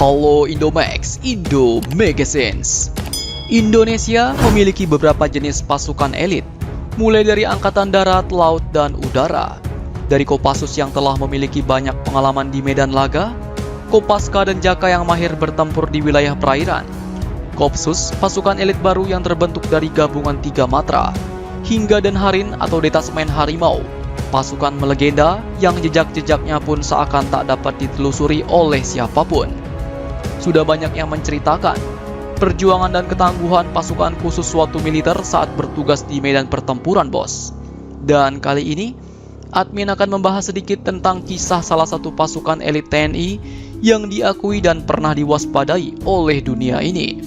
Halo Indomax, Indo Magazines. Indonesia memiliki beberapa jenis pasukan elit, mulai dari Angkatan Darat, Laut, dan Udara. Dari Kopassus yang telah memiliki banyak pengalaman di medan laga, Kopaska dan Jaka yang mahir bertempur di wilayah perairan, Kopsus, pasukan elit baru yang terbentuk dari gabungan 3 matra, hingga Denharin atau Detasmen Harimau, pasukan melegenda yang jejak-jejaknya pun seakan tak dapat ditelusuri oleh siapapun. Sudah banyak yang menceritakan perjuangan dan ketangguhan pasukan khusus suatu militer saat bertugas di medan pertempuran, bos. Dan kali ini, admin akan membahas sedikit tentang kisah salah satu pasukan elit TNI yang diakui dan pernah diwaspadai oleh dunia ini.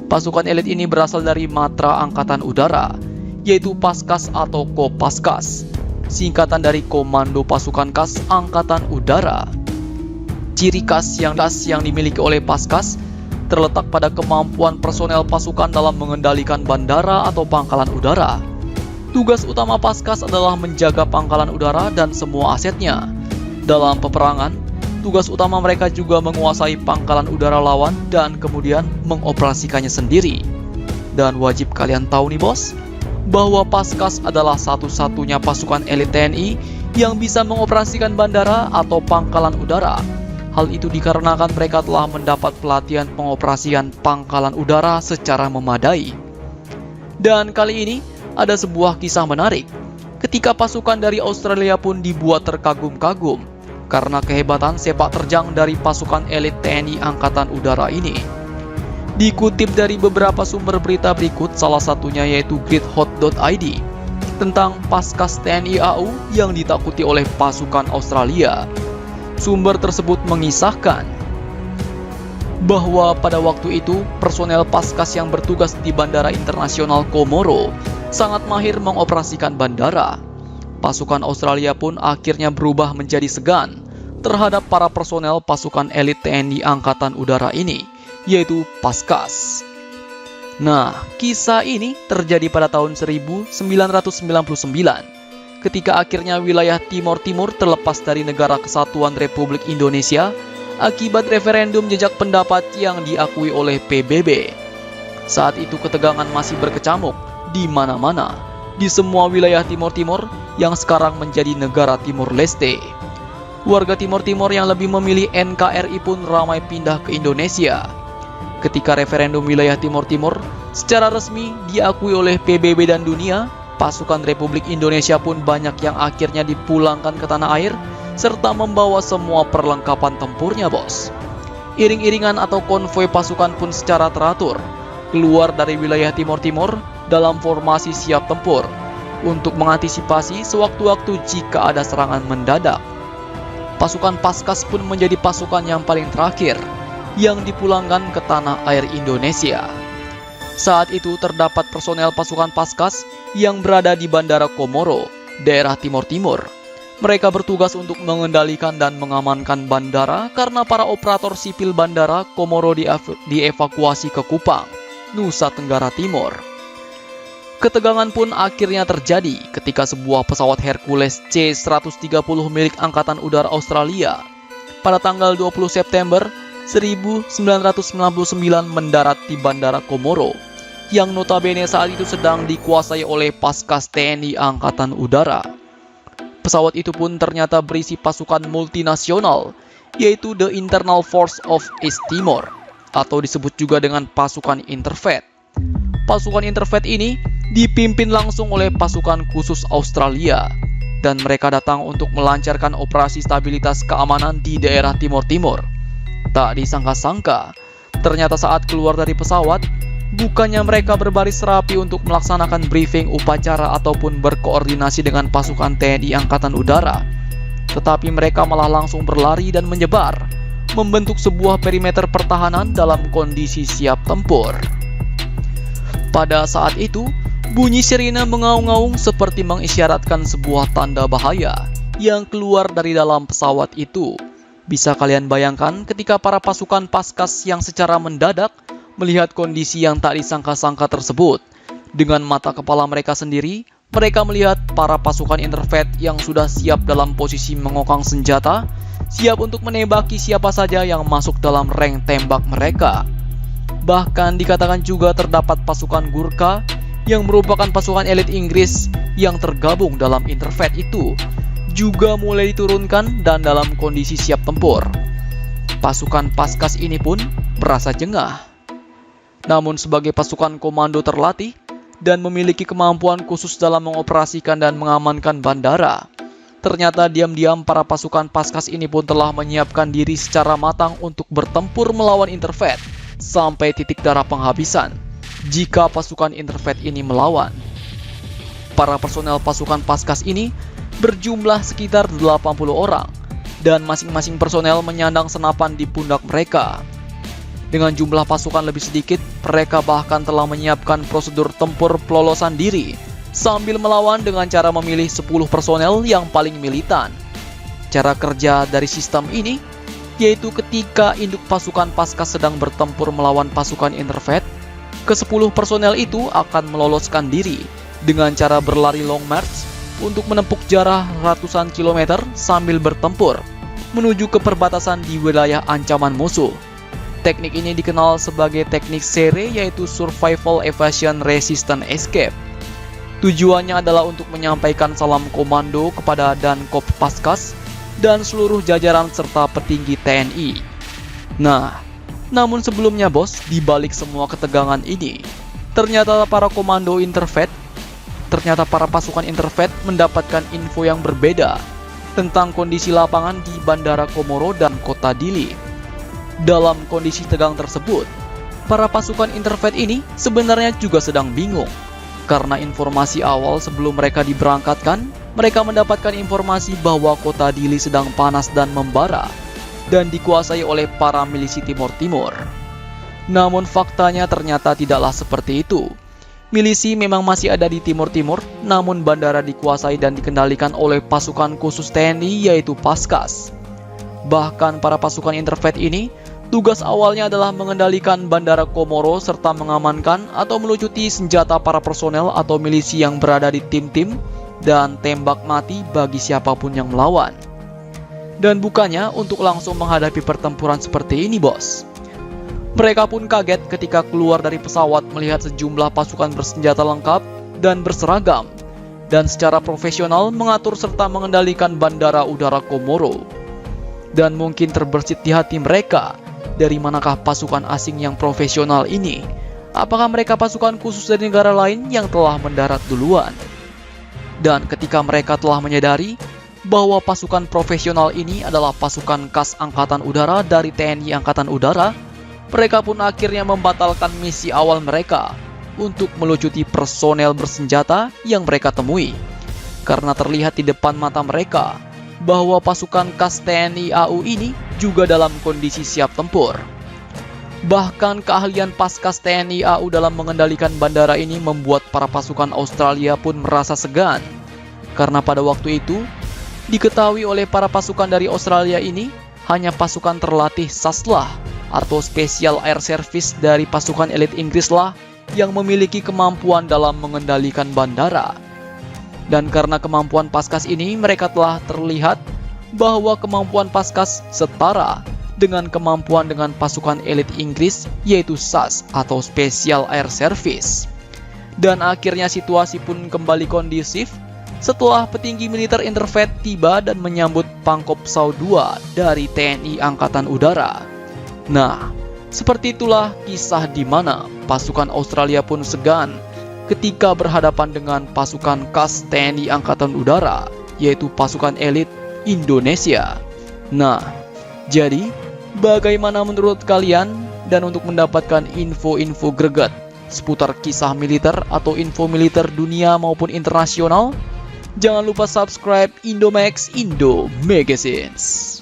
Pasukan elit ini berasal dari matra Angkatan Udara, yaitu Paskas atau Kopaskas, singkatan dari Komando Pasukan Khas Angkatan Udara. Ciri khas yang dimiliki oleh Paskas terletak pada kemampuan personel pasukan dalam mengendalikan bandara atau pangkalan udara. Tugas utama Paskas adalah menjaga pangkalan udara dan semua asetnya. Dalam peperangan, tugas utama mereka juga menguasai pangkalan udara lawan dan kemudian mengoperasikannya sendiri. Dan wajib kalian tahu nih bos, bahwa Paskas adalah satu-satunya pasukan elit TNI yang bisa mengoperasikan bandara atau pangkalan udara. Hal itu dikarenakan mereka telah mendapat pelatihan pengoperasian pangkalan udara secara memadai. Dan kali ini ada sebuah kisah menarik, ketika pasukan dari Australia pun dibuat terkagum-kagum karena kehebatan sepak terjang dari pasukan elit TNI Angkatan Udara ini. Dikutip dari beberapa sumber berita berikut, salah satunya yaitu gridhot.id, tentang Paskas TNI AU yang ditakuti oleh pasukan Australia. Sumber tersebut mengisahkan bahwa pada waktu itu personel Paskas yang bertugas di Bandara Internasional Komoro sangat mahir mengoperasikan bandara. Pasukan Australia pun akhirnya berubah menjadi segan terhadap para personel pasukan elit TNI Angkatan Udara ini, yaitu Paskas. Nah, kisah ini terjadi pada tahun 1999, ketika akhirnya wilayah Timor Timur terlepas dari Negara Kesatuan Republik Indonesia akibat referendum jejak pendapat yang diakui oleh PBB. Saat itu ketegangan masih berkecamuk di mana-mana, di semua wilayah Timor Timur yang sekarang menjadi negara Timor Leste. Warga Timor Timur yang lebih memilih NKRI pun ramai pindah ke Indonesia. Ketika referendum wilayah Timor Timur secara resmi diakui oleh PBB dan dunia, pasukan Republik Indonesia pun banyak yang akhirnya dipulangkan ke tanah air serta membawa semua perlengkapan tempurnya, bos. Iring-iringan atau konvoi pasukan pun secara teratur keluar dari wilayah Timor Timur dalam formasi siap tempur untuk mengantisipasi sewaktu-waktu jika ada serangan mendadak. Pasukan Paskas pun menjadi pasukan yang paling terakhir yang dipulangkan ke tanah air Indonesia. Saat itu terdapat personel pasukan Paskas yang berada di Bandara Komoro, daerah Timor Timur. Mereka bertugas untuk mengendalikan dan mengamankan bandara karena para operator sipil bandara Komoro dievakuasi ke Kupang, Nusa Tenggara Timur. Ketegangan pun akhirnya terjadi ketika sebuah pesawat Hercules C-130 milik Angkatan Udara Australia pada tanggal 20 September 1999 mendarat di Bandara Komoro, yang notabene saat itu sedang dikuasai oleh Paskas TNI Angkatan Udara. Pesawat itu pun ternyata berisi pasukan multinasional, yaitu The Internal Force of East Timor, atau disebut juga dengan pasukan Interfet. Pasukan Interfet ini dipimpin langsung oleh pasukan khusus Australia, dan mereka datang untuk melancarkan operasi stabilitas keamanan di daerah Timor Timur. Tak disangka-sangka, ternyata saat keluar dari pesawat, bukannya mereka berbaris rapi untuk melaksanakan briefing upacara ataupun berkoordinasi dengan pasukan TNI Angkatan Udara, tetapi mereka malah langsung berlari dan menyebar, membentuk sebuah perimeter pertahanan dalam kondisi siap tempur. Pada saat itu, bunyi sirine mengaung-ngaung seperti mengisyaratkan sebuah tanda bahaya yang keluar dari dalam pesawat itu. Bisa kalian bayangkan ketika para pasukan Paskas yang secara mendadak melihat kondisi yang tak disangka-sangka tersebut. Dengan mata kepala mereka sendiri, mereka melihat para pasukan Interfet yang sudah siap dalam posisi mengokang senjata siap untuk menembaki siapa saja yang masuk dalam rank tembak mereka. Bahkan dikatakan juga terdapat pasukan Gurkha yang merupakan pasukan elit Inggris yang tergabung dalam Interfet itu juga mulai diturunkan dan dalam kondisi siap tempur. Pasukan Paskas ini pun merasa jengah. Namun sebagai pasukan komando terlatih dan memiliki kemampuan khusus dalam mengoperasikan dan mengamankan bandara, ternyata diam-diam para pasukan Paskas ini pun telah menyiapkan diri secara matang untuk bertempur melawan Interfet sampai titik darah penghabisan jika pasukan Interfet ini melawan. Para personel pasukan Paskas ini berjumlah sekitar 80 orang dan masing-masing personel menyandang senapan di pundak mereka. Dengan jumlah pasukan lebih sedikit, mereka bahkan telah menyiapkan prosedur tempur pelolosan diri sambil melawan dengan cara memilih 10 personel yang paling militan. Cara kerja dari sistem ini yaitu ketika induk pasukan Paskas sedang bertempur melawan pasukan Interfet, ke-10 personel itu akan meloloskan diri dengan cara berlari long march untuk menempuh jarak ratusan kilometer sambil bertempur menuju ke perbatasan di wilayah ancaman musuh. Teknik ini dikenal sebagai teknik SERE, yaitu Survival Evasion Resistant Escape. Tujuannya adalah untuk menyampaikan salam komando kepada Dankop Paskas dan seluruh jajaran serta petinggi TNI. Nah, namun sebelumnya bos, di balik semua ketegangan ini, ternyata para pasukan Interfet mendapatkan info yang berbeda tentang kondisi lapangan di Bandara Komoro dan Kota Dili. Dalam kondisi tegang tersebut, para pasukan Interfet ini sebenarnya juga sedang bingung. Karena informasi awal sebelum mereka diberangkatkan, mereka mendapatkan informasi bahwa Kota Dili sedang panas dan membara dan dikuasai oleh para milisi Timur Timur. Namun faktanya ternyata tidaklah seperti itu. Milisi memang masih ada di Timur Timur, namun bandara dikuasai dan dikendalikan oleh pasukan khusus TNI yaitu Paskas. Bahkan para pasukan Interfet ini tugas awalnya adalah mengendalikan Bandara Komoro serta mengamankan atau melucuti senjata para personel atau milisi yang berada di tim-tim dan tembak mati bagi siapapun yang melawan. Dan bukannya untuk langsung menghadapi pertempuran seperti ini bos. Mereka pun kaget ketika keluar dari pesawat melihat sejumlah pasukan bersenjata lengkap dan berseragam dan secara profesional mengatur serta mengendalikan Bandara Udara Komoro. Dan mungkin terbersit di hati mereka, dari manakah pasukan asing yang profesional ini? Apakah mereka pasukan khusus dari negara lain yang telah mendarat duluan? Dan ketika mereka telah menyadari bahwa pasukan profesional ini adalah pasukan khas Angkatan Udara dari TNI Angkatan Udara, mereka pun akhirnya membatalkan misi awal mereka untuk melucuti personel bersenjata yang mereka temui. Karena terlihat di depan mata mereka bahwa pasukan khas TNI AU ini juga dalam kondisi siap tempur. Bahkan keahlian Paskas TNI AU dalam mengendalikan bandara ini membuat para pasukan Australia pun merasa segan. Karena pada waktu itu, diketahui oleh para pasukan dari Australia ini hanya pasukan terlatih SAS-lah atau Special Air Service dari pasukan elit Inggris lah yang memiliki kemampuan dalam mengendalikan bandara. Dan karena kemampuan Paskas ini, mereka telah terlihat bahwa kemampuan Paskas setara dengan kemampuan dengan pasukan elit Inggris yaitu SAS atau Special Air Service. Dan akhirnya situasi pun kembali kondusif setelah petinggi militer Interfet tiba dan menyambut Pangkopsau II dari TNI Angkatan Udara. Nah, seperti itulah kisah di mana pasukan Australia pun segan ketika berhadapan dengan pasukan khas TNI Angkatan Udara, yaitu pasukan elit Indonesia. Nah, jadi bagaimana menurut kalian? Dan untuk mendapatkan info-info greget seputar kisah militer atau info militer dunia maupun internasional, jangan lupa subscribe Indomax Indo Magazines.